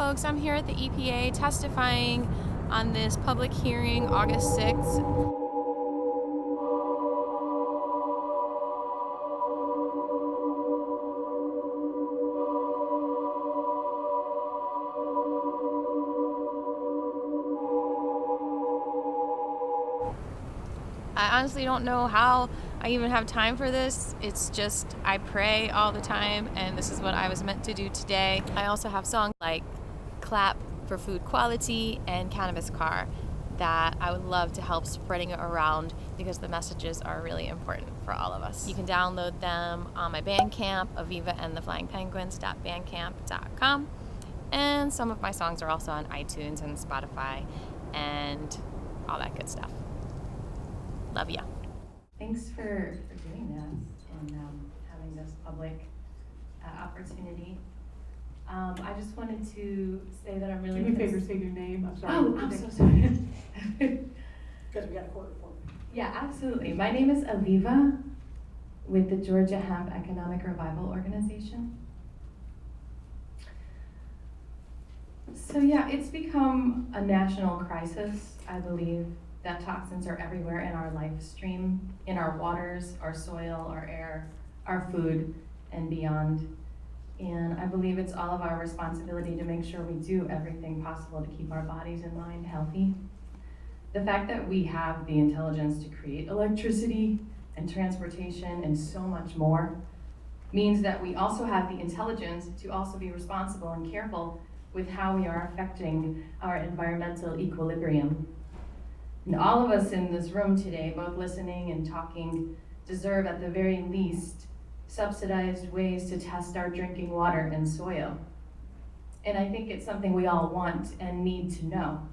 folks. I'm here at the EPA testifying on this public hearing August 6th. I honestly don't know how I even have time for this. It's just I pray all the time, and this is what I was meant to do today. I also have songs like Clap for Food Quality and Cannabis Car that I would love to help spreading it around because the messages are really important for all of us. You can download them on my Bandcamp, Aviva and the Flying Penguins.bandcamp.com. And some of my songs are also on iTunes and Spotify and all that good stuff. Love ya. Thanks for doing this and having this public opportunity. I just wanted to say that I'm really... Do me a favor, say your name. I'm sorry. Oh, I'm so sorry. Because we got a court report. Yeah, absolutely. My name is Aviva with the Georgia Hemp Economic Revival Organization. So yeah, it's become a national crisis, I believe, that toxins are everywhere in our life stream, in our waters, our soil, our air, our food, and beyond. And I believe it's all of our responsibility to make sure we do everything possible to keep our bodies and mind healthy. The fact that we have the intelligence to create electricity and transportation and so much more means that we also have the intelligence to also be responsible and careful with how we are affecting our environmental equilibrium. And all of us in this room today, both listening and talking, deserve at the very least subsidized ways to test our drinking water and soil. And I think it's something we all want and need to know.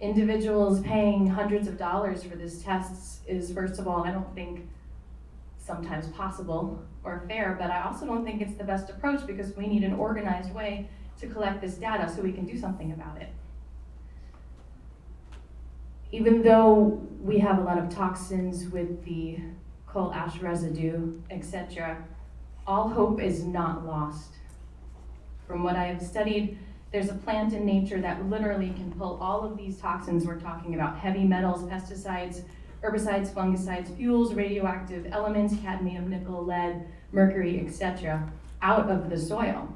Individuals paying hundreds of dollars for these tests is, first of all, I don't think sometimes possible or fair, but I also don't think it's the best approach because we need an organized way to collect this data so we can do something about it. Even though we have a lot of toxins with the coal ash residue, etc., all hope is not lost. From what I have studied, there's a plant in nature that literally can pull all of these toxins we're talking about, heavy metals, pesticides, herbicides, fungicides, fuels, radioactive elements, cadmium, nickel, lead, mercury, etc., out of the soil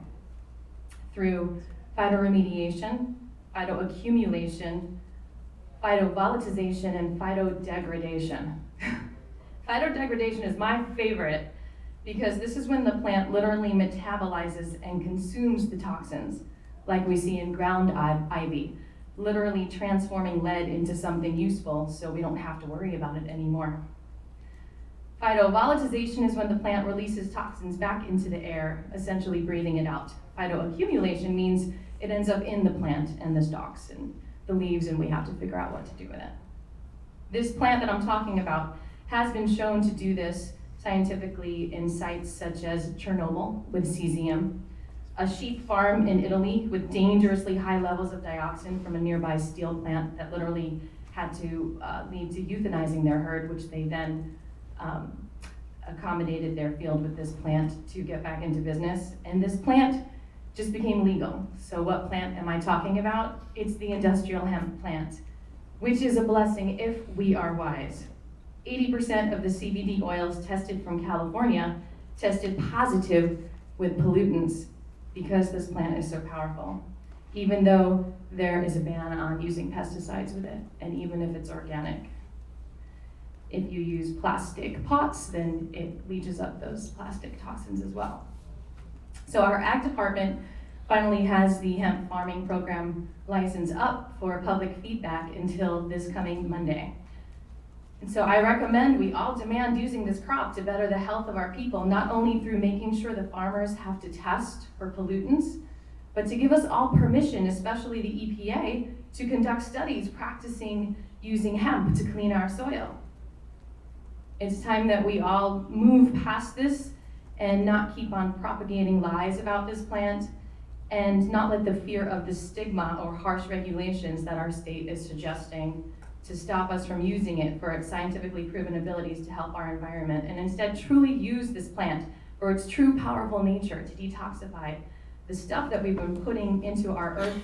through phytoremediation, phytoaccumulation, phytovolatilization, and phytodegradation. Phytodegradation is my favorite because this is when the plant literally metabolizes and consumes the toxins, like we see in ground ivy, literally transforming lead into something useful so we don't have to worry about it anymore. Phytovolatilization is when the plant releases toxins back into the air, essentially breathing it out. Phytoaccumulation means it ends up in the plant and the stalks and the leaves, and we have to figure out what to do with it. This plant that I'm talking about has been shown to do this scientifically in sites such as Chernobyl with cesium, a sheep farm in Italy with dangerously high levels of dioxin from a nearby steel plant that literally had to lead to euthanizing their herd, which they then accommodated their field with this plant to get back into business. And this plant just became legal. So what plant am I talking about? It's the industrial hemp plant, which is a blessing if we are wise. 80% of the CBD oils tested from California tested positive with pollutants because this plant is so powerful, even though there is a ban on using pesticides with it, and even if it's organic. If you use plastic pots, then it leaches up those plastic toxins as well. So our ag department finally has the hemp farming program license up for public feedback until this coming Monday. And so I recommend we all demand using this crop to better the health of our people, not only through making sure the farmers have to test for pollutants, but to give us all permission, especially the EPA, to conduct studies practicing using hemp to clean our soil. It's time that we all move past this and not keep on propagating lies about this plant and not let the fear of the stigma or harsh regulations that our state is suggesting to stop us from using it for its scientifically proven abilities to help our environment, and instead truly use this plant for its true powerful nature to detoxify the stuff that we've been putting into our earth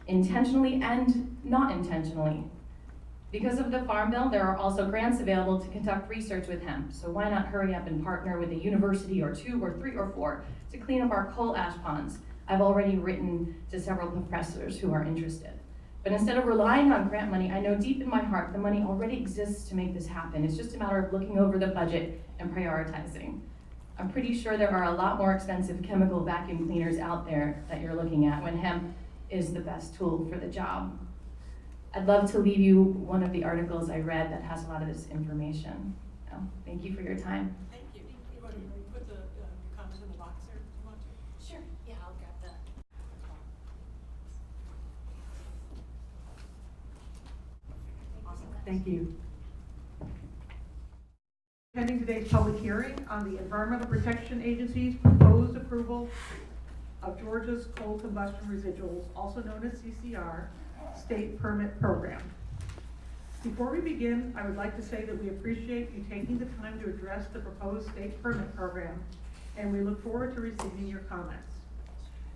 intentionally and not intentionally. Because of the Farm Bill, there are also grants available to conduct research with hemp, so why not hurry up and partner with a university or 2 or 3 or 4 to clean up our coal ash ponds? I've already written to several professors who are interested. But instead of relying on grant money, I know deep in my heart the money already exists to make this happen. It's just a matter of looking over the budget and prioritizing. I'm pretty sure there are a lot more expensive chemical vacuum cleaners out there that you're looking at when hemp is the best tool for the job. I'd love to leave you one of the articles I read that has a lot of this information. So, thank you for your time. Thank you. You want to put the comments in the box there if you want to? Sure, yeah, I'll grab that. Awesome, thank you. Pending today's public hearing on the Environmental Protection Agency's proposed approval of Georgia's coal combustion residuals, also known as CCR, state permit program. Before we begin, I would like to say that we appreciate you taking the time to address the proposed state permit program, and we look forward to receiving your comments.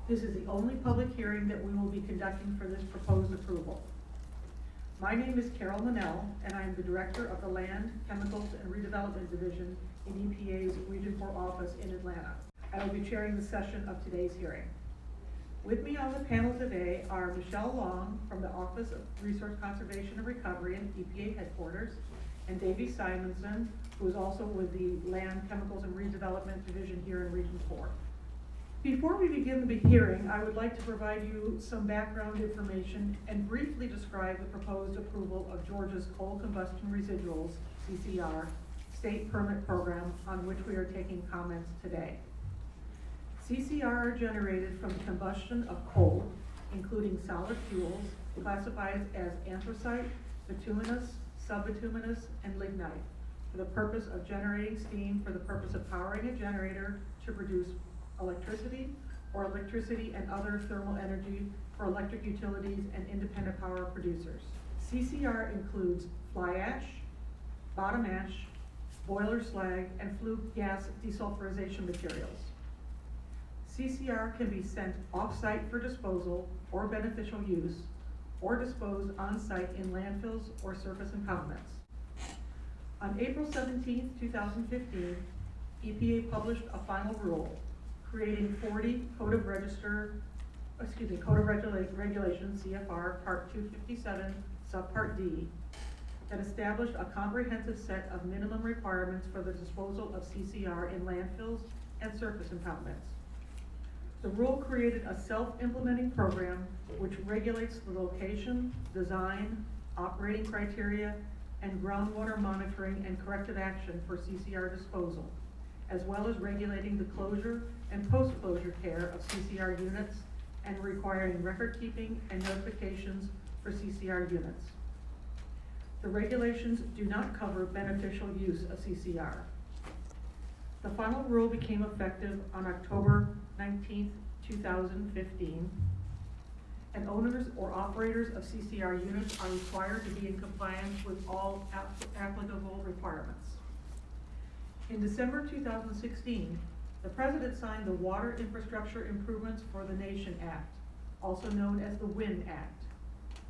This is the only public hearing that we will be conducting for this proposed approval. My name is Carol Monell, and I am the Director of the Land, Chemicals, and Redevelopment Division in EPA's Region 4 office in Atlanta. I will be chairing the session of today's hearing. With me on the panel today are Michelle Long from the Office of Resource Conservation and Recovery in EPA headquarters, and Davey Simonson, who is also with the Land, Chemicals, and Redevelopment Division here in Region 4. Before we begin the hearing, I would like to provide you some background information and briefly describe the proposed approval of Georgia's coal combustion residuals, CCR, state permit program on which we are taking comments today. CCR are generated from the combustion of coal, including solid fuels, classified as anthracite, bituminous, subbituminous, and lignite, for the purpose of generating steam for the purpose of powering a generator to produce electricity, or electricity and other thermal energy for electric utilities and independent power producers. CCR includes fly ash, bottom ash, boiler slag, and flue gas desulfurization materials. CCR can be sent off-site for disposal or beneficial use, or disposed on-site in landfills or surface impoundments. On April 17, 2015, EPA published a final rule creating 40 Code of Regulations, CFR Part 257, Subpart D, that established a comprehensive set of minimum requirements for the disposal of CCR in landfills and surface impoundments. The rule created a self-implementing program which regulates the location, design, operating criteria, and groundwater monitoring and corrective action for CCR disposal, as well as regulating the closure and post-closure care of CCR units and requiring record keeping and notifications for CCR units. The regulations do not cover beneficial use of CCR. The final rule became effective on October 19, 2015, and owners or operators of CCR units are required to be in compliance with all applicable requirements. In December 2016, the President signed the Water Infrastructure Improvements for the Nation Act, also known as the WIN Act.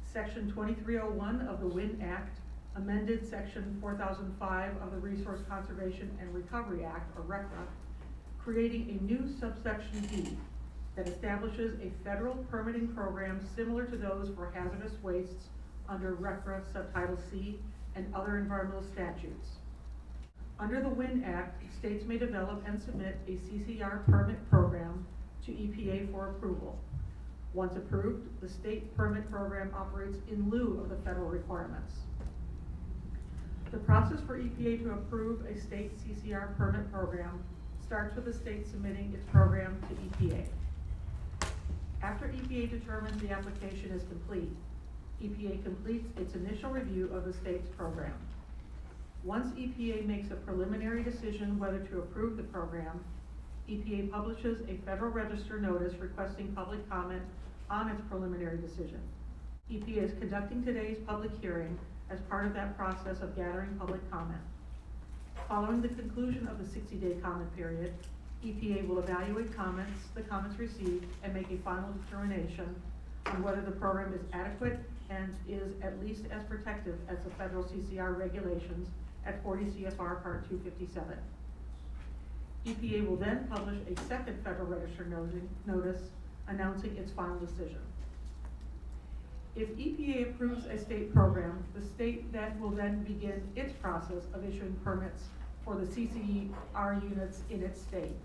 Section 2301 of the WIN Act amended Section 4005 of the Resource Conservation and Recovery Act, or RCRA, creating a new subsection D that establishes a federal permitting program similar to those for hazardous wastes under RCRA Subtitle C and other environmental statutes. Under the WIN Act, states may develop and submit a CCR permit program to EPA for approval. Once approved, the state permit program operates in lieu of the federal requirements. The process for EPA to approve a state CCR permit program starts with the state submitting its program to EPA. After EPA determines the application is complete, EPA completes its initial review of the state's program. Once EPA makes a preliminary decision whether to approve the program, EPA publishes a Federal Register notice requesting public comment on its preliminary decision. EPA is conducting today's public hearing as part of that process of gathering public comment. Following the conclusion of the 60-day comment period, EPA will evaluate the comments received, and make a final determination on whether the program is adequate and is at least as protective as the federal CCR regulations at 40 CFR Part 257. EPA will then publish a second Federal Register notice announcing its final decision. If EPA approves a state program, the state will then begin its process of issuing permits for the CCR units in its state.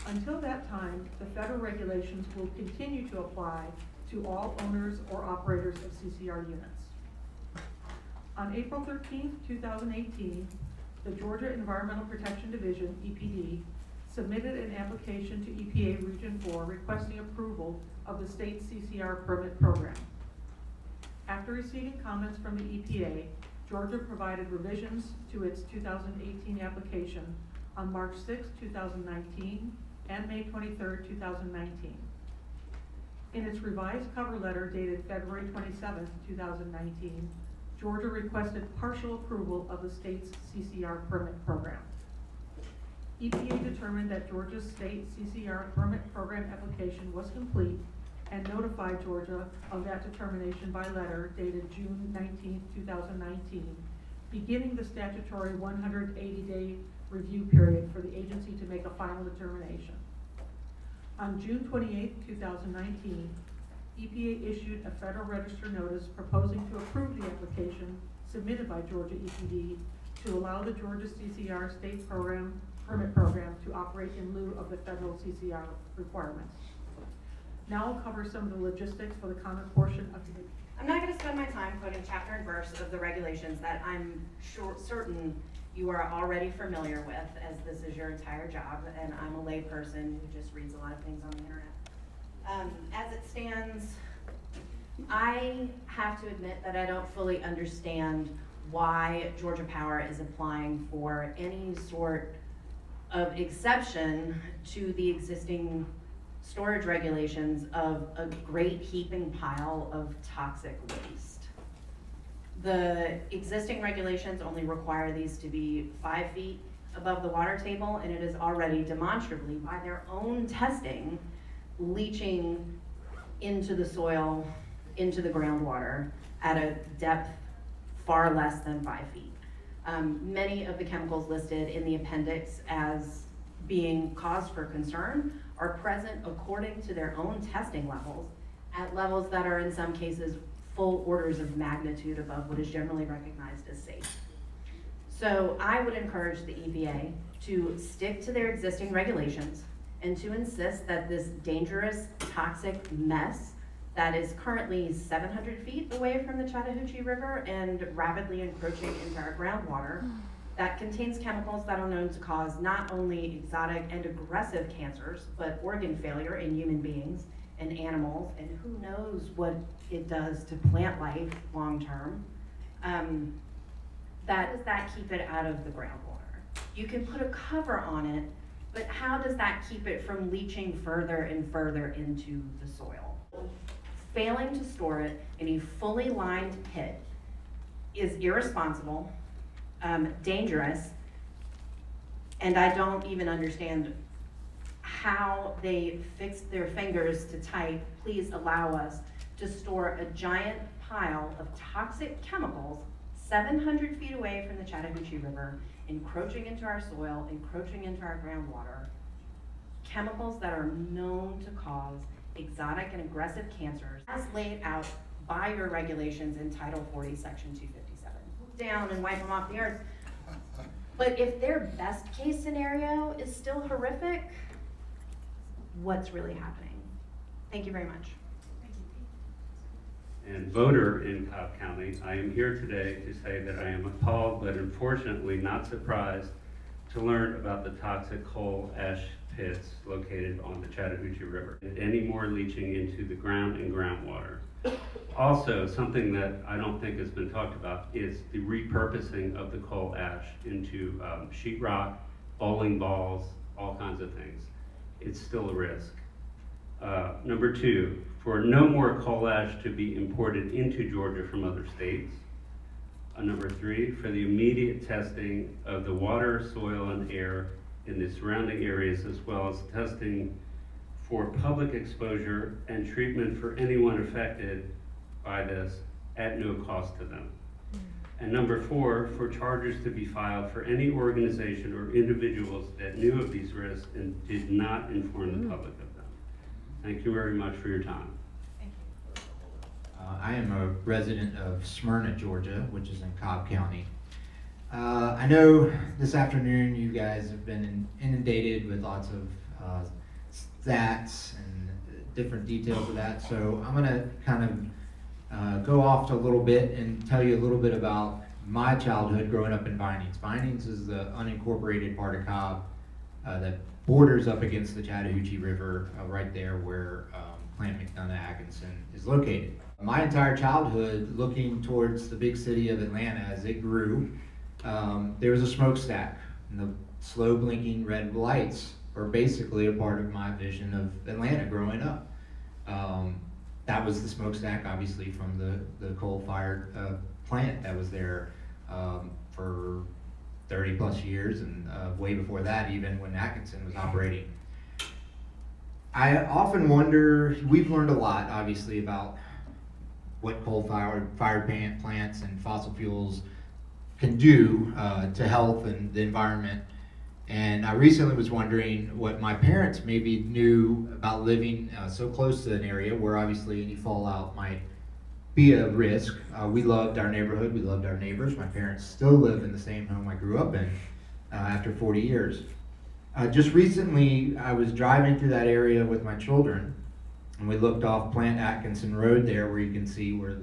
Until that time, the federal regulations will continue to apply to all owners or operators of CCR units. On April 13th, 2018, the Georgia Environmental Protection Division, EPD, submitted an application to EPA Region 4 requesting approval of the state CCR permit program. After receiving comments from the EPA, Georgia provided revisions to its 2018 application on March 6, 2019 and May 23, 2019. In its revised cover letter dated February 27, 2019, Georgia requested partial approval of the state's CCR permit program. EPA determined that Georgia's state CCR permit program application was complete and notified Georgia of that determination by letter dated June 19, 2019, beginning the statutory 180-day review period for the agency to make a final determination. On June 28, 2019, EPA issued a Federal Register notice proposing to approve the application submitted by Georgia EPD to allow the Georgia CCR state permit program to operate in lieu of the federal CCR requirements. Now I'll cover some of the logistics for the comment portion of the. I'm not going to spend my time quoting chapter and verse of the regulations that I'm certain you are already familiar with, as this is your entire job, and I'm a lay person who just reads a lot of things on the internet. As it stands, I have to admit that I don't fully understand why Georgia Power is applying for any sort of exception to the existing storage regulations of a great heaping pile of toxic waste. The existing regulations only require these to be 5 feet above the water table, and it is already demonstrably, by their own testing, leaching into the soil, into the groundwater at a depth far less than 5 feet. Many of the chemicals listed in the appendix as being cause for concern are present according to their own testing levels at levels that are in some cases full orders of magnitude above what is generally recognized as safe. So I would encourage the EPA to stick to their existing regulations and to insist that this dangerous, toxic mess that is currently 700 feet away from the Chattahoochee River and rapidly encroaching into our groundwater, that contains chemicals that are known to cause not only exotic and aggressive cancers, but organ failure in human beings and animals, and who knows what it does to plant life long term. That does that keep it out of the groundwater? You can put a cover on it, but how does that keep it from leaching further and further into the soil? Failing to store it in a fully lined pit is irresponsible, dangerous, and I don't even understand how they fixed their fingers to type, please allow us to store a giant pile of toxic chemicals 700 feet away from the Chattahoochee River, encroaching into our soil, encroaching into our groundwater, chemicals that are known to cause exotic and aggressive cancers as laid out by your regulations in Title 40, Section 257. Down and wipe them off the earth. But if their best case scenario is still horrific, what's really happening? Thank you very much. And voter in Cobb County, I am here today to say that I am appalled, but unfortunately not surprised, to learn about the toxic coal ash pits located on the Chattahoochee River. Any more leaching into the ground and groundwater. Also, something that I don't think has been talked about is the repurposing of the coal ash into sheetrock, bowling balls, all kinds of things. It's still a risk. Number two, for no more coal ash to be imported into Georgia from other states. Number three, for the immediate testing of the water, soil, and air in the surrounding areas, as well as testing for public exposure and treatment for anyone affected by this at no cost to them. And number 4, for charges to be filed for any organization or individuals that knew of these risks and did not inform the public of them. Thank you very much for your time. I am a resident of Smyrna, Georgia, which is in Cobb County. I know this afternoon you guys have been inundated with lots of stats and different details of that, so I'm going to kind of go off a little bit and tell you a little bit about my childhood growing up in Vinings. Vinings is the unincorporated part of Cobb that borders up against the Chattahoochee River, right there where Plant McDonough Atkinson is located. My entire childhood, looking towards the big city of Atlanta as it grew, there was a smokestack, and the slow blinking red lights are basically a part of my vision of Atlanta growing up. That was the smokestack, obviously, from the coal-fired plant that was there for 30 plus years, and way before that, even when Atkinson was operating. I often wonder, we've learned a lot, obviously, about what coal-fired plants and fossil fuels can do to health and the environment. And I recently was wondering what my parents maybe knew about living so close to an area where obviously any fallout might be a risk. We loved our neighborhood, we loved our neighbors. My parents still live in the same home I grew up in after 40 years. Just recently, I was driving through that area with my children, and we looked off Plant Atkinson Road there, where you can see where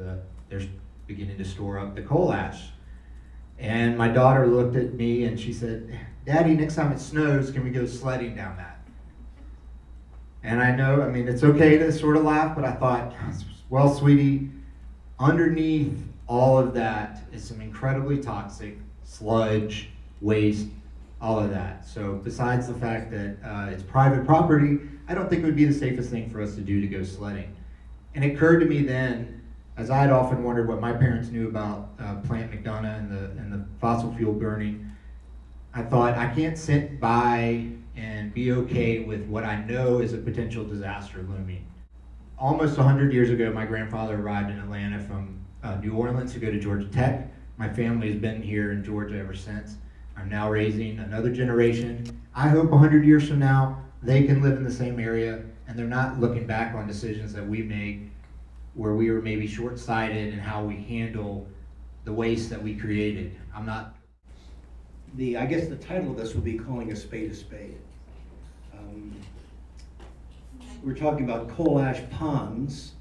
they're beginning to store up the coal ash. And my daughter looked at me and she said, "Daddy, next time it snows, can we go sledding down that?" And I know, I mean, it's okay to sort of laugh, but I thought, well, sweetie, underneath all of that is some incredibly toxic sludge, waste, all of that. So besides the fact that it's private property, I don't think it would be the safest thing for us to do to go sledding. And it occurred to me then, as I had often wondered what my parents knew about Plant McDonough and the fossil fuel burning, I thought, I can't sit by and be okay with what I know is a potential disaster looming. Almost 100 years ago, my grandfather arrived in Atlanta from New Orleans to go to Georgia Tech. My family has been here in Georgia ever since. I'm now raising another generation. I hope 100 years from now, they can live in the same area and they're not looking back on decisions that we made where we were maybe short-sighted in how we handle the waste that we created. I guess the title of this would be calling a spade a spade. We're talking about coal ash ponds,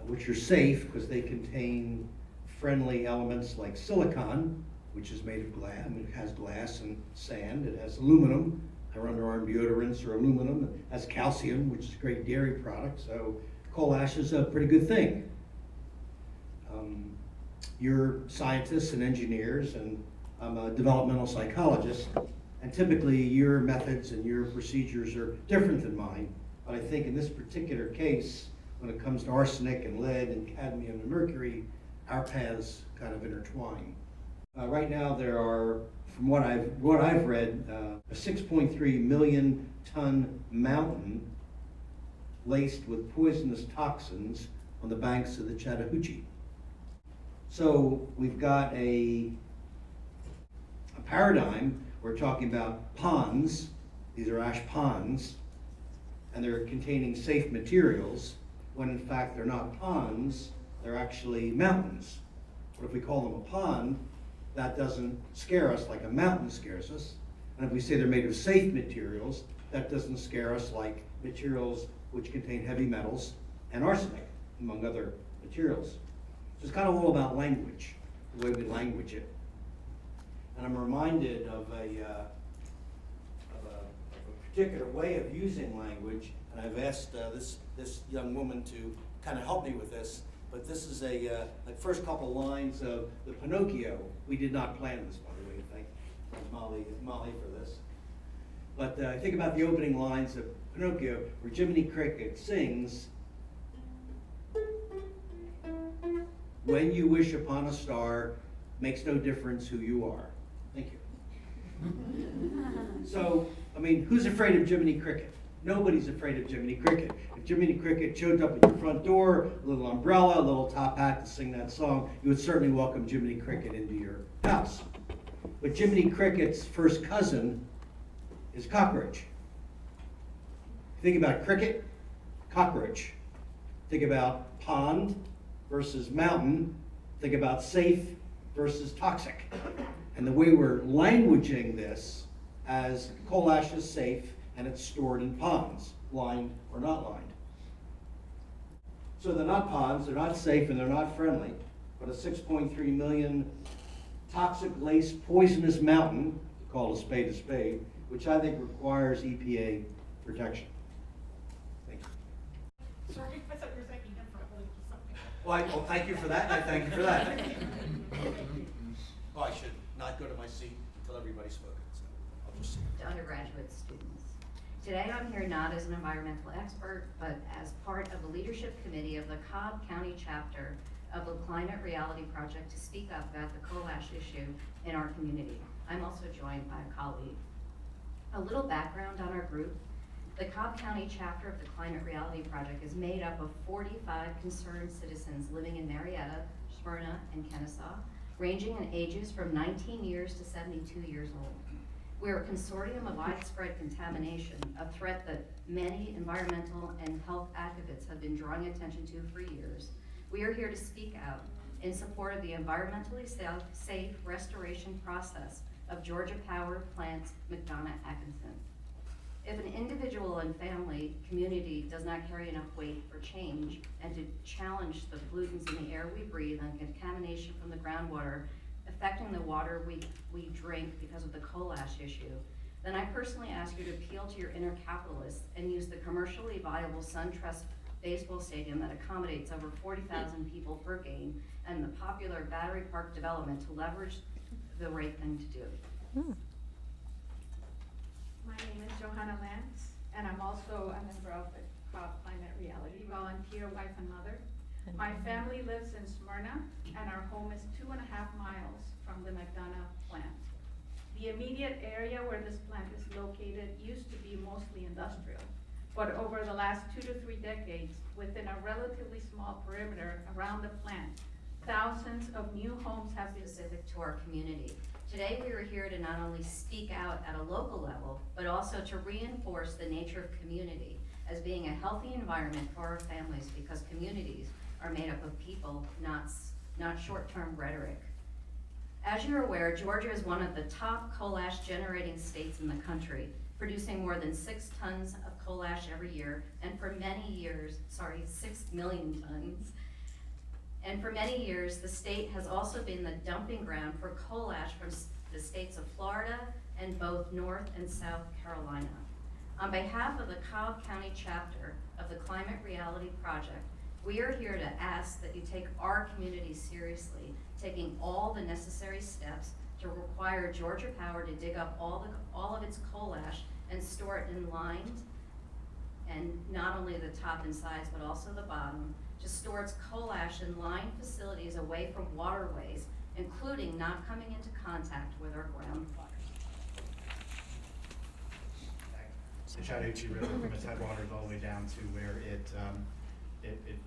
which are safe because they contain friendly elements like silicon, which is made of glass. I mean, it has glass and sand. It has aluminum. Our underarm deodorants are aluminum. It has calcium, which is a great dairy product. So coal ash is a pretty good thing. You're scientists and engineers, and I'm a developmental psychologist, and typically your methods and your procedures are different than mine. But I think in this particular case, when it comes to arsenic and lead and cadmium and mercury, our paths kind of intertwine. Right now there are, from what I've read, a 6.3 million ton mountain laced with poisonous toxins on the banks of the Chattahoochee. So we've got a paradigm. We're talking about ponds. These are ash ponds, and they're containing safe materials, when in fact they're not ponds, they're actually mountains. But if we call them a pond, that doesn't scare us like a mountain scares us. And if we say they're made of safe materials, that doesn't scare us like materials which contain heavy metals and arsenic, among other materials. So it's kind of all about language, the way we language it. And I'm reminded of a particular way of using language, and I've asked this young woman to kind of help me with this. But this is the first couple lines of the Pinocchio. We did not plan this, by the way. Thank Molly for this. But I think about the opening lines of Pinocchio, where Jiminy Cricket sings, "When you wish upon a star, makes no difference who you are." Thank you. So, I mean, who's afraid of Jiminy Cricket? Nobody's afraid of Jiminy Cricket. If Jiminy Cricket showed up at your front door, a little umbrella, a little top hat to sing that song, you would certainly welcome Jiminy Cricket into your house. But Jiminy Cricket's first cousin is cockroach. Think about cricket, cockroach. Think about pond versus mountain. Think about safe versus toxic. And the way we're languaging this as coal ash is safe and it's stored in ponds, lined or not lined. So they're not ponds, they're not safe, and they're not friendly, but a 6.3 million toxic laced poisonous mountain, called a spade, which I think requires EPA protection. Thank you. Sorry, I thought you were thanking him for something. Well, thank you for that, and I thank you for that. Oh, I should not go to my seat until everybody's spoken, so I'll just sit. To undergraduate students. Today I'm here not as an environmental expert, but as part of the leadership committee of the Cobb County chapter of the Climate Reality Project to speak up about the coal ash issue in our community. I'm also joined by a colleague. A little background on our group. The Cobb County chapter of the Climate Reality Project is made up of 45 concerned citizens living in Marietta, Smyrna, and Kennesaw, ranging in ages from 19 years to 72 years old. We're a consortium of widespread contamination, a threat that many environmental and health activists have been drawing attention to for years. We are here to speak out in support of the environmentally safe restoration process of Georgia Power Plant McDonough-Atkinson. If an individual and family community does not carry enough weight for change and to challenge the pollutants in the air we breathe and contamination from the groundwater affecting the water we drink because of the coal ash issue, then I personally ask you to appeal to your inner capitalists and use the commercially viable SunTrust baseball stadium that accommodates over 40,000 people per game and the popular Battery Park development to leverage the right thing to do. My name is Johanna Lantz, and I'm also a member of the Cobb Climate Reality, volunteer wife and mother. My family lives in Smyrna, and our home is 2.5 miles from the McDonough plant. The immediate area where this plant is located used to be mostly industrial, but over the last 2 to 3 decades, within a relatively small perimeter around the plant, thousands of new homes have been Specific to our community. Today we are here to not only speak out at a local level, but also to reinforce the nature of community as being a healthy environment for our families, because communities are made up of people, not short-term rhetoric. As you're aware, Georgia is one of the top coal ash generating states in the country, producing more than 6 tons of coal ash every year, and for many years, 6 million tons. And for many years, the state has also been the dumping ground for coal ash from the states of Florida and both North and South Carolina. On behalf of the Cobb County chapter of the Climate Reality Project, we are here to ask that you take our community seriously, taking all the necessary steps to require Georgia Power to dig up all of its coal ash and store it in lined, and not only the top and sides, but also the bottom, to store its coal ash in lined facilities away from waterways, including not coming into contact with our groundwater. The Chattahoochee River from its headwaters all the way down to where it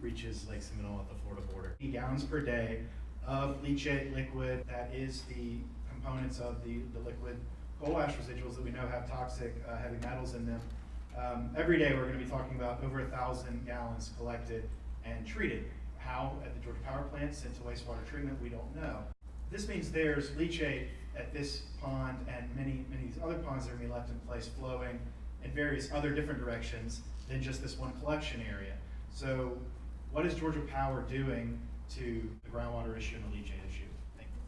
reaches Lake Seminole at the Florida border. 80 gallons per day of leachate liquid, that is the components of the liquid coal ash residuals that we know have toxic heavy metals in them. Every day we're going to be talking about over 1,000 gallons collected and treated. How at the Georgia Power Plant, sent to wastewater treatment, we don't know. This means there's leachate at this pond and many of these other ponds that are going to be left in place flowing in various other different directions than just this one collection area. So what is Georgia Power doing to the groundwater issue and the leachate issue? Thank you.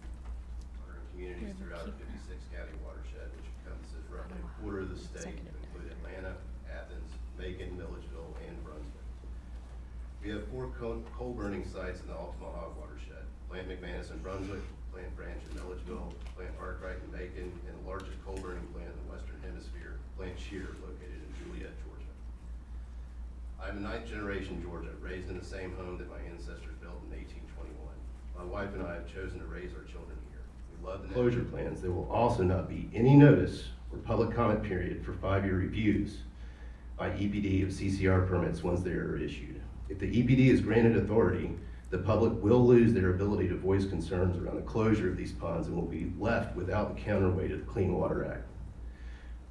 Water communities throughout the 56 county watershed, which encompasses roughly a quarter of the state, include Atlanta, Athens, Macon, Milledgeville, and Brunswick. We have 4 coal burning sites in the Altamont Hog watershed: Plant McManus in Brunswick, Plant Branch in Milledgeville, Plant Arkwright in Macon, and the largest coal burning plant in the Western Hemisphere, Plant Shear, located in Juliet, Georgia. I'm a 9th generation Georgia, raised in the same home that my ancestors built in 1821. My wife and I have chosen to raise our children here. We love the closure plans, there will also not be any notice or public comment period for 5-year reviews by EPD of CCR permits once they are issued. If the EPD is granted authority, the public will lose their ability to voice concerns around the closure of these ponds and will be left without the counterweight of the Clean Water Act.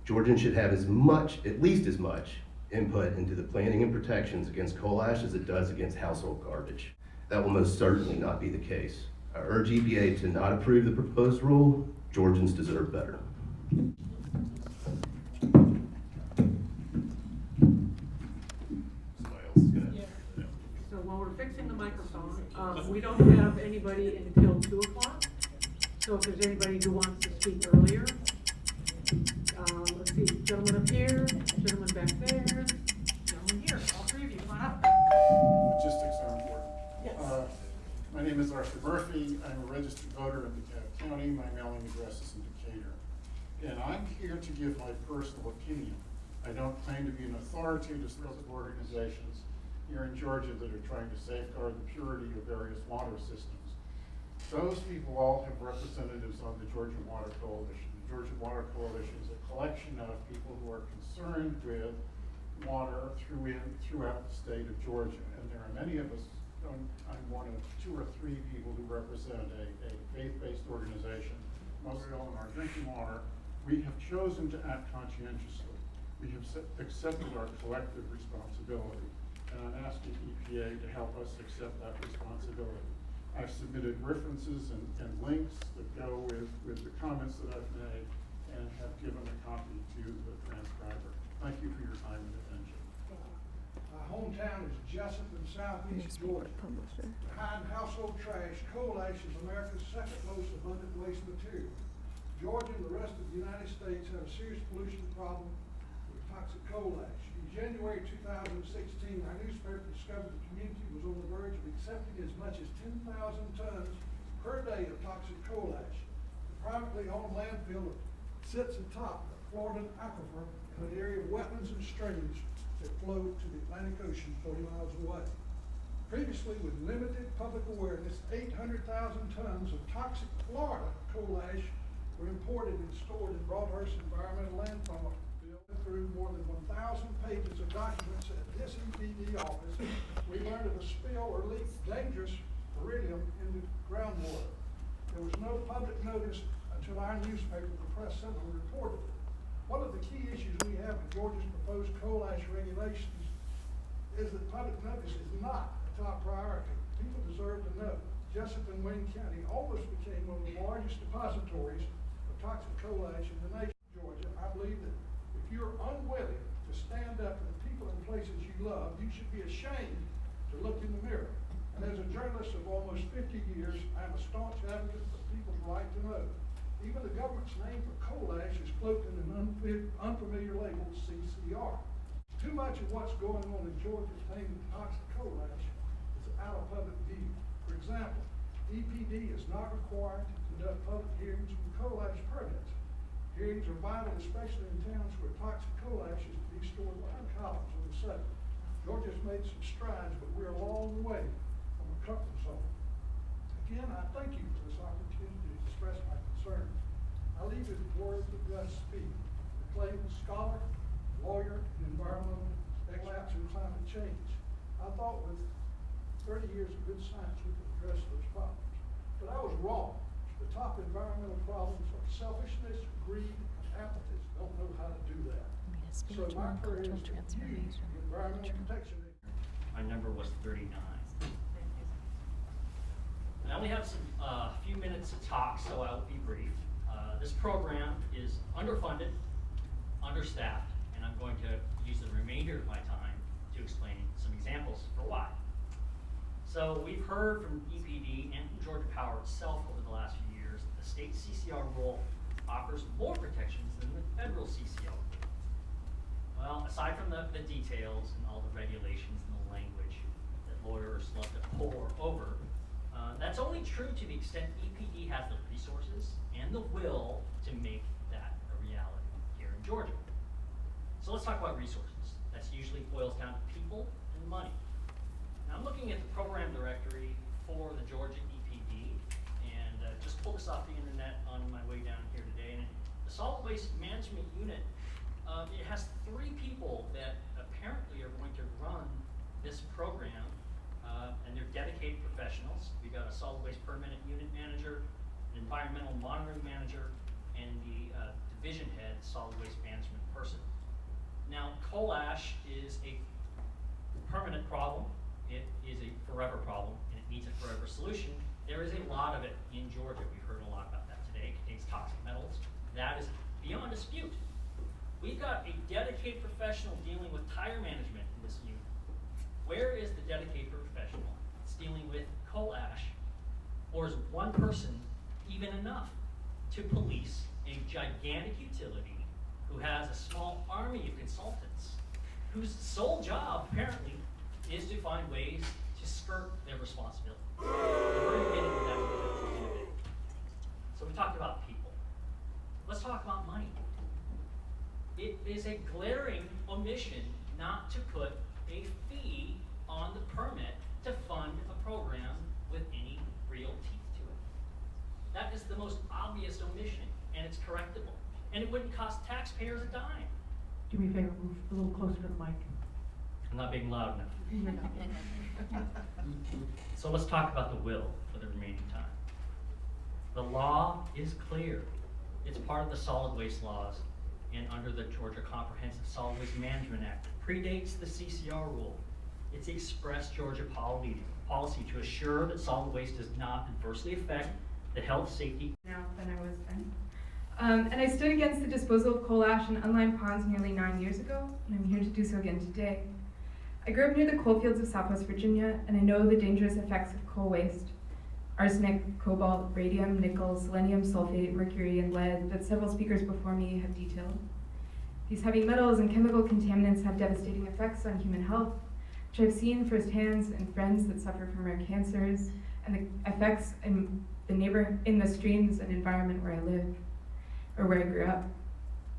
Georgians should have at least as much input into the planning and protections against coal ash as it does against household garbage. That will most certainly not be the case. I urge EPA to not approve the proposed rule. Georgians deserve better. So while we're fixing the microphone, we don't have anybody until 2 o'clock. So if there's anybody who wants to speak earlier, let's see, gentleman up here, gentleman back there, gentleman here, all three of you, come on up. Logistics are important. Yes. My name is Arthur Murphy. I'm a registered voter in DeKalb County. My mailing address is in Decatur. And I'm here to give my personal opinion. I don't claim to be an authority to those organizations here in Georgia that are trying to safeguard the purity of various water systems. Those people all have representatives on the Georgia Water Coalition. The Georgia Water Coalition is a collection of people who are concerned with water throughout the state of Georgia. And there are many of us, I'm one of 2 or 3 people who represent a faith-based organization. Most of our drinking water, we have chosen to act conscientiously. We have accepted our collective responsibility. And I'm asking EPA to help us accept that responsibility. I've submitted references and links that go with the comments that I've made and have given a copy to the transcriber. Thank you for your time and attention. My hometown is Jessup in southeast Georgia. Behind household trash, coal ash is America's second most abundant waste material. Georgia and the rest of the United States have a serious pollution problem with toxic coal ash. In January 2016, our newspaper discovered the community was on the verge of accepting as much as 10,000 tons per day of toxic coal ash. The privately owned landfill sits atop the Florida aquifer in an area of wetlands and streams that flow to the Atlantic Ocean 40 miles away. Previously, with limited public awareness, 800,000 tons of toxic Florida coal ash were imported and stored in Broadhurst Environmental Landfill. Through more than 1,000 pages of documents at this EPD office, we learned of a spill or leak of dangerous beryllium into groundwater. There was no public notice until our newspaper, the Press Sentinel, reported it. One of the key issues we have with Georgia's proposed coal ash regulations is that public notice is not a top priority. People deserve to know. Jessup and Wayne County almost became one of the largest depositories of toxic coal ash in the nation. Georgia, I believe that if you're unwilling to stand up for the people and places you love, you should be ashamed to look in the mirror. And as a journalist of almost 50 years, I'm a staunch advocate for people's right to know. Even the government's name for coal ash is cloaked in an unfamiliar label, CCR. Too much of what's going on in Georgia pertaining to toxic coal ash is out of public view. For example, EPD is not required to conduct public hearings on coal ash permits. Hearings are vital, especially in towns where toxic coal ash is to be stored behind columns on the site. Georgia's made some strides, but we're a long way from a comfort zone. Again, I thank you for this opportunity to express my concerns. I leave it with words of Gus Speed, acclaimed scholar, lawyer, and environmental expert in climate change. I thought with 30 years of good science we could address those problems. But I was wrong. The top environmental problems are selfishness, greed, and apathy. Don't know how to do that. So my prayer is to use the Environmental Protection Act. My number was 39. I only have a few minutes to talk, so I'll be brief. This program is underfunded, understaffed, and I'm going to use the remainder of my time to explain some examples for why. So we've heard from EPD and from Georgia Power itself over the last few years that the state CCR rule offers more protections than the federal CCR. Well, aside from the details and all the regulations and the language that lawyers love to pore over, that's only true to the extent EPD has the resources and the will to make that a reality here in Georgia. So let's talk about resources. That usually boils down to people and money. Now I'm looking at the program directory for the Georgia EPD, and just pulled this off the internet on my way down here today, and the solid waste management unit, it has 3 people that apparently are going to run this program, and they're dedicated professionals. We've got a solid waste permanent unit manager, an environmental monitoring manager, and the division head solid waste management person. Now, coal ash is a permanent problem. It is a forever problem, and it needs a forever solution. There is a lot of it in Georgia. We've heard a lot about that today. It contains toxic metals. That is beyond dispute. We've got a dedicated professional dealing with tire management in this unit. Where is the dedicated professional that's dealing with coal ash? Or is one person even enough to police a gigantic utility who has a small army of consultants whose sole job, apparently, is to find ways to skirt their responsibility? And we're going to get into that in a bit. So we talked about people. Let's talk about money. It is a glaring omission not to put a fee on the permit to fund a program with any real teeth to it. That is the most obvious omission, and it's correctable. And it wouldn't cost taxpayers a dime. Do me a favor, move a little closer to the mic. I'm not being loud enough. You're not. So let's talk about the will for the remaining time. The law is clear. It's part of the solid waste laws and under the Georgia Comprehensive Solid Waste Management Act. It predates the CCR rule. It's the express Georgia policy to assure that solid waste does not adversely affect the health, safety. Now than I was then. And I stood against the disposal of coal ash in unlined ponds nearly 9 years ago, and I'm here to do so again today. I grew up near the coal fields of Southwest Virginia, and I know the dangerous effects of coal waste: arsenic, cobalt, radium, nickel, selenium, sulfate, mercury, and lead that several speakers before me have detailed. These heavy metals and chemical contaminants have devastating effects on human health, which I've seen firsthand in friends that suffer from rare cancers, and the effects in the streams and environment where I live, or where I grew up.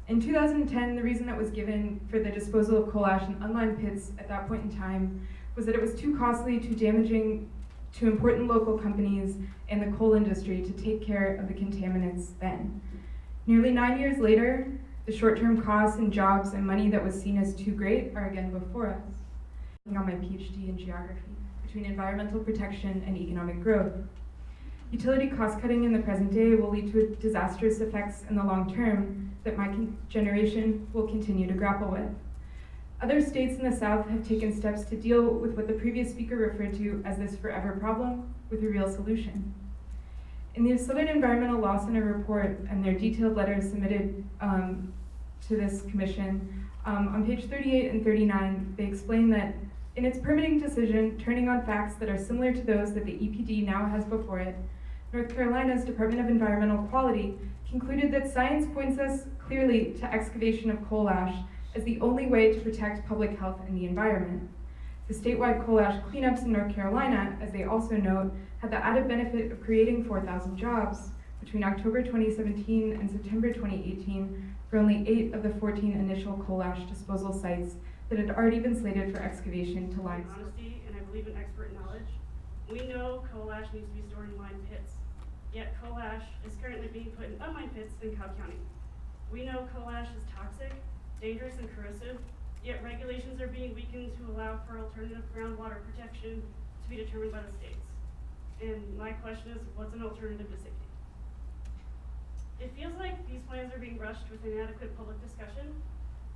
In 2010, the reason that was given for the disposal of coal ash in unlined pits at that point in time was that it was too costly, too damaging to important local companies and the coal industry to take care of the contaminants then. Nearly 9 years later, the short-term costs and jobs and money that was seen as too great are again before us. I'm on my PhD in geography between environmental protection and economic growth. Utility cost cutting in the present day will lead to disastrous effects in the long term that my generation will continue to grapple with. Other states in the South have taken steps to deal with what the previous speaker referred to as this forever problem with a real solution. In the Southern Environmental Law Center report and their detailed letters submitted to this commission, on page 38 and 39, they explain that in its permitting decision, turning on facts that are similar to those that the EPD now has before it, North Carolina's Department of Environmental Quality concluded that science points us clearly to excavation of coal ash as the only way to protect public health and the environment. The statewide coal ash cleanups in North Carolina, as they also note, had the added benefit of creating 4,000 jobs between October 2017 and September 2018 for only 8 of the 14 initial coal ash disposal sites that had already been slated for excavation to line. Honesty, and I believe in expert knowledge. We know coal ash needs to be stored in lined pits, yet coal ash is currently being put in unlined pits in Cobb County. We know coal ash is toxic, dangerous, and corrosive, yet regulations are being weakened to allow for alternative groundwater protection to be determined by the states. And my question is, what's an alternative to safety? It feels like these plans are being rushed with inadequate public discussion.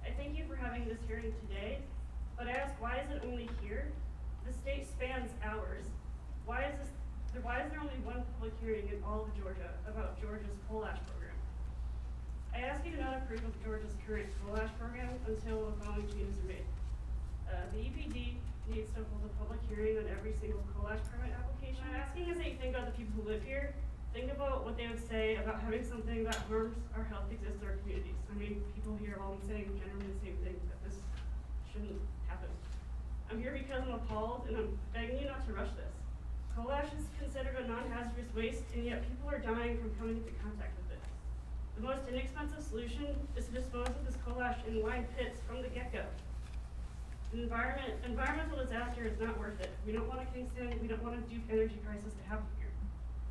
I thank you for having this hearing today, but I ask, why is it only here? The state spans hours. Why is there only one public hearing in all of Georgia about Georgia's coal ash program? I ask you to not approve of Georgia's current coal ash program until the following changes are made. The EPD needs to hold a public hearing on every single coal ash permit application. I'm asking as that you think about the people who live here. Think about what they would say about having something that harms our health exist in our communities. I mean, people here have all been saying generally the same thing, that this shouldn't happen. I'm here because I'm appalled, and I'm begging you not to rush this. Coal ash is considered a non-hazardous waste, and yet people are dying from coming into contact with it. The most inexpensive solution is to dispose of this coal ash in lined pits from the get-go. Environmental disaster is not worth it. We don't want a Kingston, we don't want a Duke energy crisis to happen here.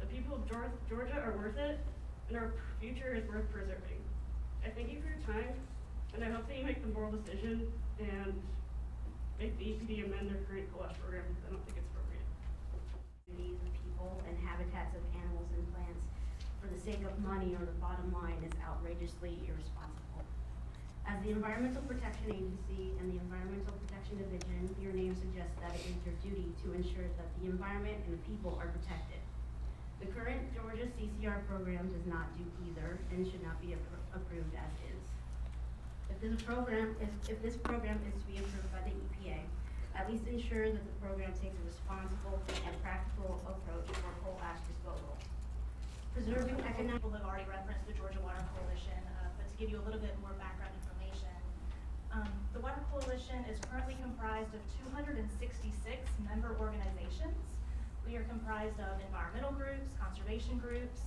The people of Georgia are worth it, and our future is worth preserving. I thank you for your time, and I hope that you make the moral decision and make the EPD amend their current coal ash program, because I don't think it's appropriate. Communities of people and habitats of animals and plants for the sake of money or the bottom line is outrageously irresponsible. As the Environmental Protection Agency and the Environmental Protection Division, your name suggests that it is your duty to ensure that the environment and the people are protected. The current Georgia CCR program does not do either and should not be approved as is. If this program is to be approved by the EPA, at least ensure that the program takes a responsible and practical approach for coal ash disposal. Preserving economic. People have already referenced the Georgia Water Coalition, but to give you a little bit more background information, the Water Coalition is currently comprised of 266 member organizations. We are comprised of environmental groups, conservation groups,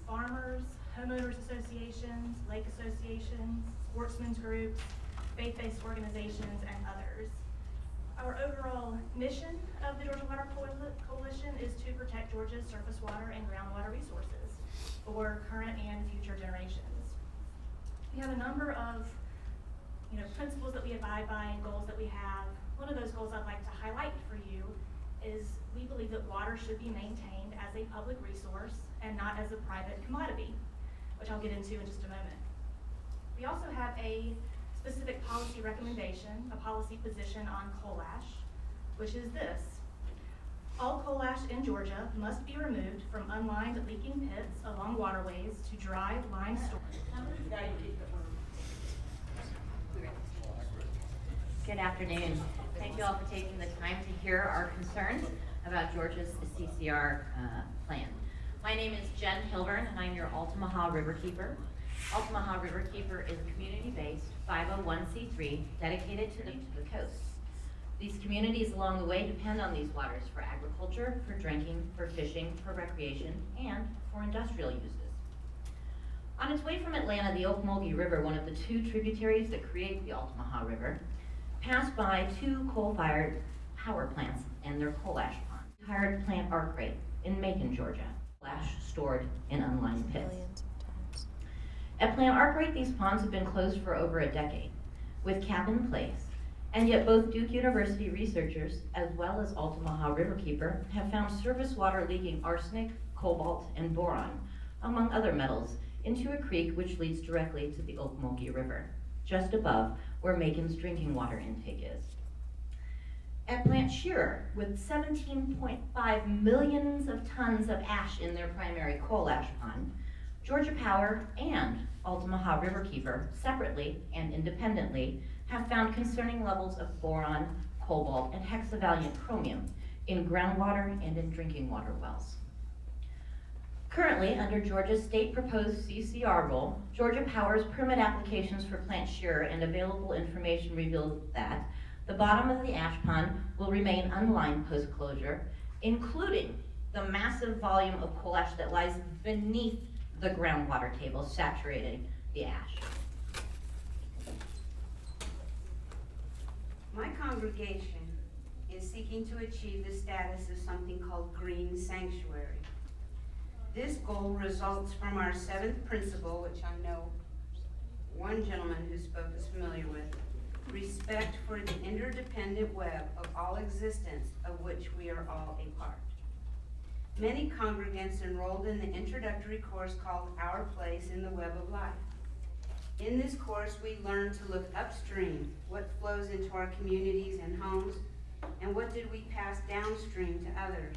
farmers, homeowners associations, lake associations, sportsmen's groups, faith-based organizations, and others. Our overall mission of the Georgia Water Coalition is to protect Georgia's surface water and groundwater resources for current and future generations. We have a number of principles that we abide by and goals that we have. One of those goals I'd like to highlight for you is we believe that water should be maintained as a public resource and not as a private commodity, which I'll get into in just a moment. We also have a specific policy recommendation, a policy position on coal ash, which is this. All coal ash in Georgia must be removed from unlined leaking pits along waterways to dry line storage. Good afternoon. Thank you all for taking the time to hear our concerns about Georgia's CCR plan. My name is Jen Hilburn, and I'm your Altamaha Riverkeeper. Altamaha Riverkeeper is a community-based 501c3 dedicated to the coast. These communities along the way depend on these waters for agriculture, for drinking, for fishing, for recreation, and for industrial uses. On its way from Atlanta, the Ocmulgee River, one of the two tributaries that create the Altamaha River, passed by two coal-fired power plants and their coal ash ponds. Hired Plant Arkwright in Macon, Georgia. Ash stored in unlined pits. At Plant Arkwright, these ponds have been closed for over a decade, with cap in place, and yet both Duke University researchers, as well as Altamaha Riverkeeper, have found surface water leaking arsenic, cobalt, and boron, among other metals, into a creek which leads directly to the Ocmulgee River, just above where Macon's drinking water intake is. At Plant Shearer, with 17.5 millions of tons of ash in their primary coal ash pond, Georgia Power and Altamaha Riverkeeper, separately and independently, have found concerning levels of boron, cobalt, and hexavalent chromium in groundwater and in drinking water wells. Currently, under Georgia's state proposed CCR rule, Georgia Power's permit applications for Plant Shearer and available information revealed that the bottom of the ash pond will remain unlined post-closure, including the massive volume of coal ash that lies beneath the groundwater table saturating the ash. My congregation is seeking to achieve the status of something called green sanctuary. This goal results from our seventh principle, which I know one gentleman who spoke is familiar with: respect for the interdependent web of all existence, of which we are all a part. Many congregants enrolled in the introductory course called Our Place in the Web of Life. In this course, we learn to look upstream, what flows into our communities and homes, and what did we pass downstream to others.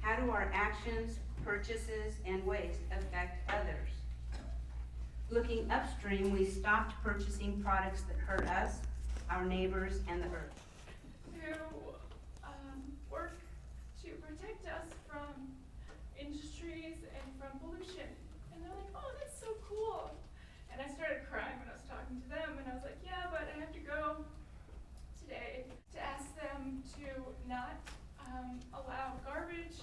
How do our actions, purchases, and waste affect others? Looking upstream, we stopped purchasing products that hurt us, our neighbors, and the earth. To work to protect us from industries and from pollution. And they're like, oh, that's so cool. And I started crying when I was talking to them, and I was like, yeah, but I have to go today to ask them to not allow garbage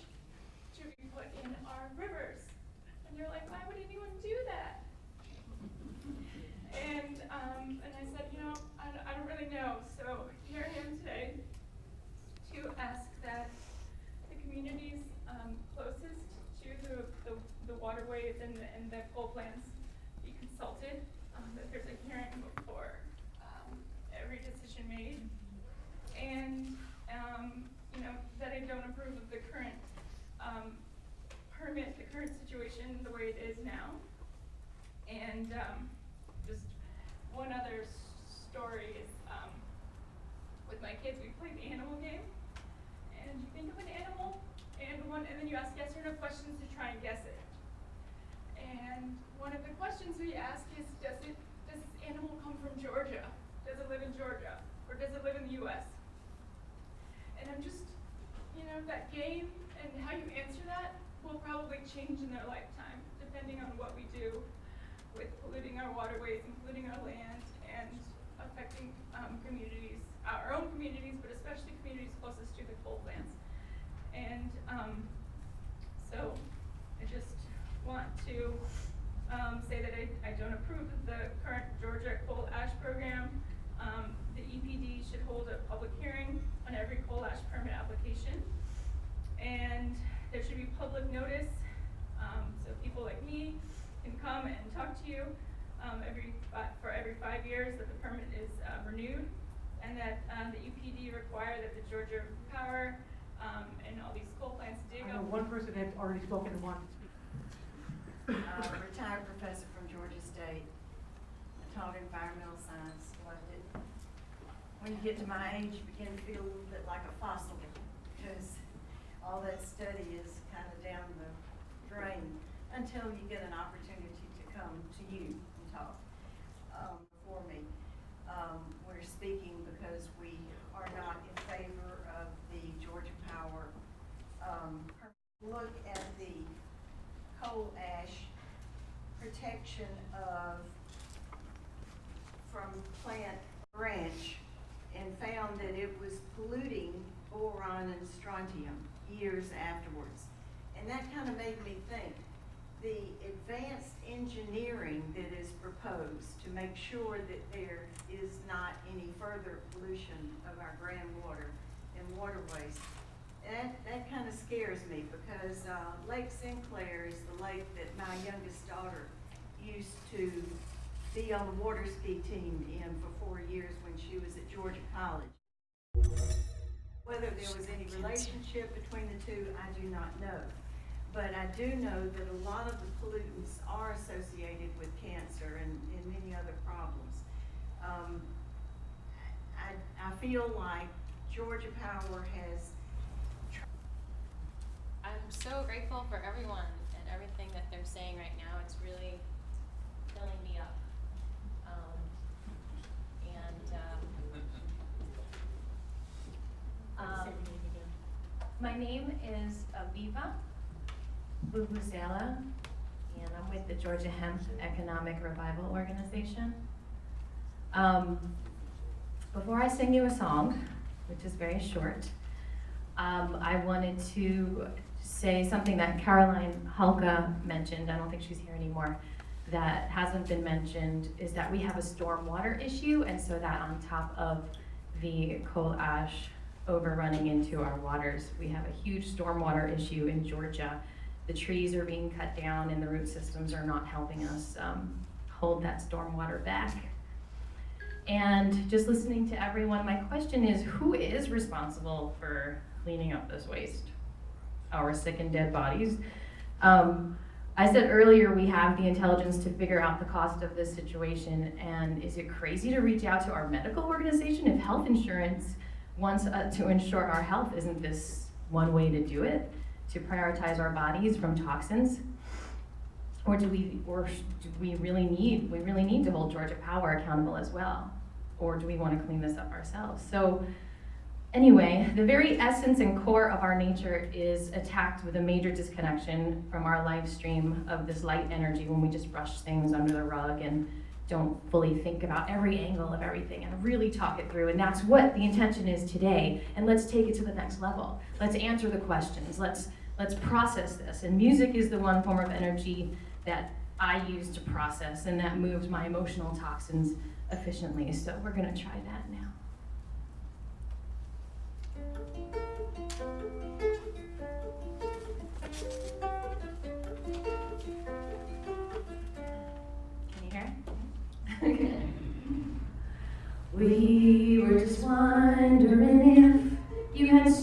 to be put in our rivers. And they're like, why would anyone do that? And I said, I don't really know. So here I am today to ask that the communities closest to and the coal plants be consulted, that there's a hearing before every decision made, and that I don't approve of the current permit, the current situation, the way it is now. And just one other story is with my kids, we played the animal game, and you think of an animal, and then you ask yes or no questions to try and guess it. And one of the questions we ask is, does this animal come from Georgia? Does it live in Georgia? Or does it live in the US? And I'm just, that game and how you answer that will probably change in their lifetime, depending on what we do with polluting our waterways, and polluting our land, and affecting communities, our own communities, but especially communities closest to the coal plants. And so I just want to say that I don't approve of the current Georgia coal ash program. The EPD should hold a public hearing on every coal ash permit application, and there should be public notice, so people like me can come and talk to you for every 5 years that the permit is renewed, and that the EPD require that the Georgia Power and all these coal plants dig I up. know one person had already spoken and wanted to speak. Retired professor from Georgia State. I taught environmental science. When you get to my age, you begin to feel a little bit like a fossil, because all that study is kind of down the drain until you get an opportunity to come to you and talk. For me, we're speaking because we are not in favor of the Georgia Power. Look at the coal ash protection from plant branch, and found that it was polluting boron and strontium years afterwards. And that kind of made me think, the advanced engineering that is proposed to make sure that there is not any further pollution of our groundwater and waterways, that kind of scares me, because Lake Sinclair is the lake that my youngest daughter used to be on the water ski team in for 4 years when she was at Georgia College. Whether there was any relationship between the two, I do not know. But I do know that a lot of the pollutants are associated with cancer and many other problems. I feel like Georgia Power has... I'm so grateful for everyone and everything that they're saying right now. It's really filling me up. My name is Aviva Bubuzela, and I'm with the Georgia Hemp Economic Revival Organization. Before I sing you a song, which is very short, I wanted to say something that Caroline Halka mentioned. I don't think she's here anymore. That hasn't been mentioned is that we have a stormwater issue, and so that on top of the coal ash overrunning into our waters, we have a huge stormwater issue in Georgia. The trees are being cut down and the root systems are not helping us hold that stormwater back. And just listening to everyone, my question is, who is responsible for cleaning up this waste? Our sick and dead bodies. I said earlier we have the intelligence to figure out the cost of this situation, and is it crazy to reach out to our medical organization? If health insurance wants to ensure our health, isn't this one way to do it? To prioritize our bodies from toxins? Or do we really need to hold Georgia Power accountable as well? Or do we want to clean this up ourselves? So anyway, the very essence and core of our nature is attacked with a major disconnection from our live stream of this light energy, when we just brush things under the rug and don't fully think about every angle of everything and really talk it through. And that's what the intention is today. And let's take it to the next level. Let's answer the questions. Let's process this. And music is the one form of energy that I use to process, and that moves my emotional toxins efficiently. So we're gonna try that now.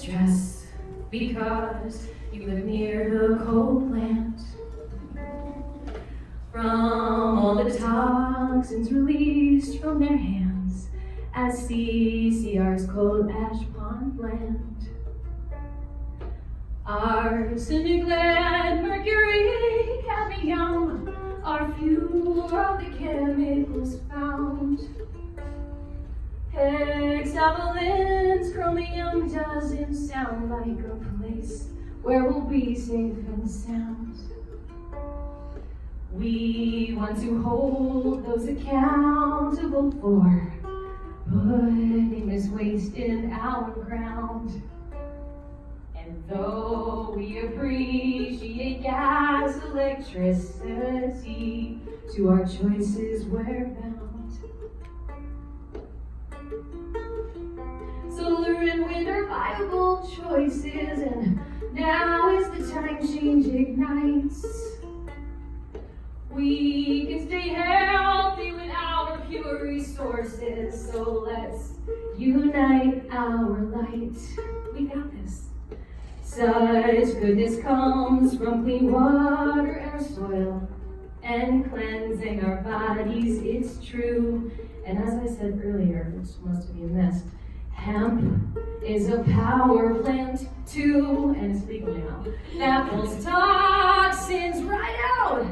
stress because you live near the coal plant. From all the toxins released from their hands as CCR's coal ash pond land. Arsenic, lead, mercury, cadmium are few of the chemicals found. Hexavalent chromium doesn't sound like a place where we'll be safe and sound. We want to hold those accountable for putting this waste in our ground. And though we appreciate gas, electricity, to our choices we're bound. Solar and wind are viable choices, and now is the time change ignites. We can stay healthy without our pure resources, so let's unite our light. We got this. Such goodness comes from clean water, air, soil, and cleansing our bodies, it's true. And as I said earlier, which must be missed, hemp is a power plant too, and it's legal now. That pulls toxins right out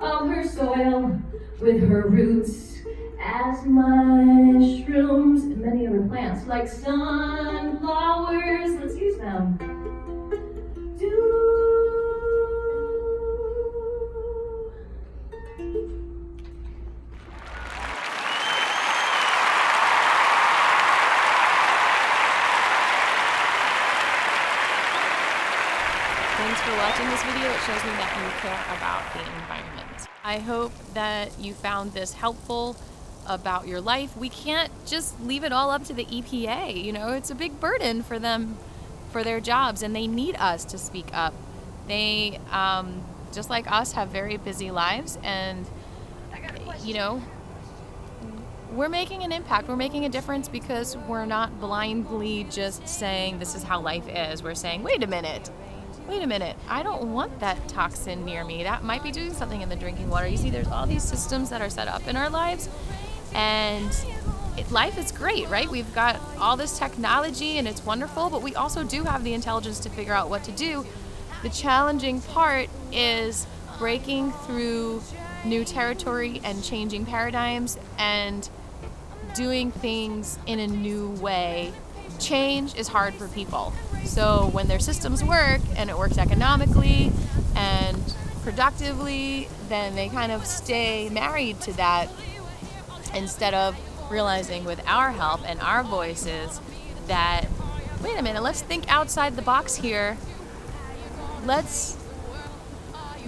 of her soil with her roots as mushrooms and many other plants like sunflowers. Let's use them. Thanks for watching this video. It shows me that you care about the environment. I hope that you found this helpful about your life. We can't just leave it all up to the EPA. You know, it's a big burden for them, for their jobs, and they need us to speak up. They, just like us, have very busy lives, and, you know, we're making an impact. We're making a difference because we're not blindly just saying this is how life is. We're saying, wait a minute, I don't want that toxin near me. That might be doing something in the drinking water. You see, there's all these systems that are set up in our lives, and life is great, right? We've got all this technology and it's wonderful, but we also do have the intelligence to figure out what to do. The challenging part is breaking through new territory and changing paradigms and doing things in a new way. Change is hard for people. So when their systems work and it works economically and productively, then they kind of stay married to that instead of realizing with our help and our voices that, wait a minute, let's think outside the box here.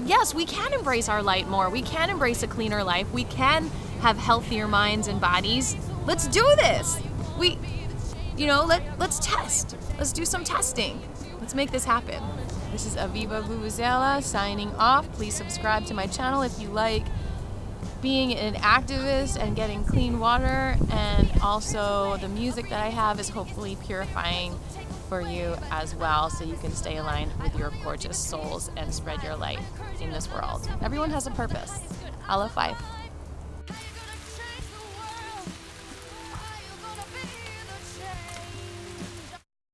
Yes, we can embrace our light more. We can embrace a cleaner life. We can have healthier minds and bodies. Let's do this. Let's test. Let's do some testing. Let's make this happen. This is Aviva Vuvuzela signing off. Please subscribe to my channel if you like being an activist and getting clean water, and also the music that I have is hopefully purifying for you as well, so you can stay aligned with your gorgeous souls and spread your light in this world. Everyone has a purpose. Allah Fife.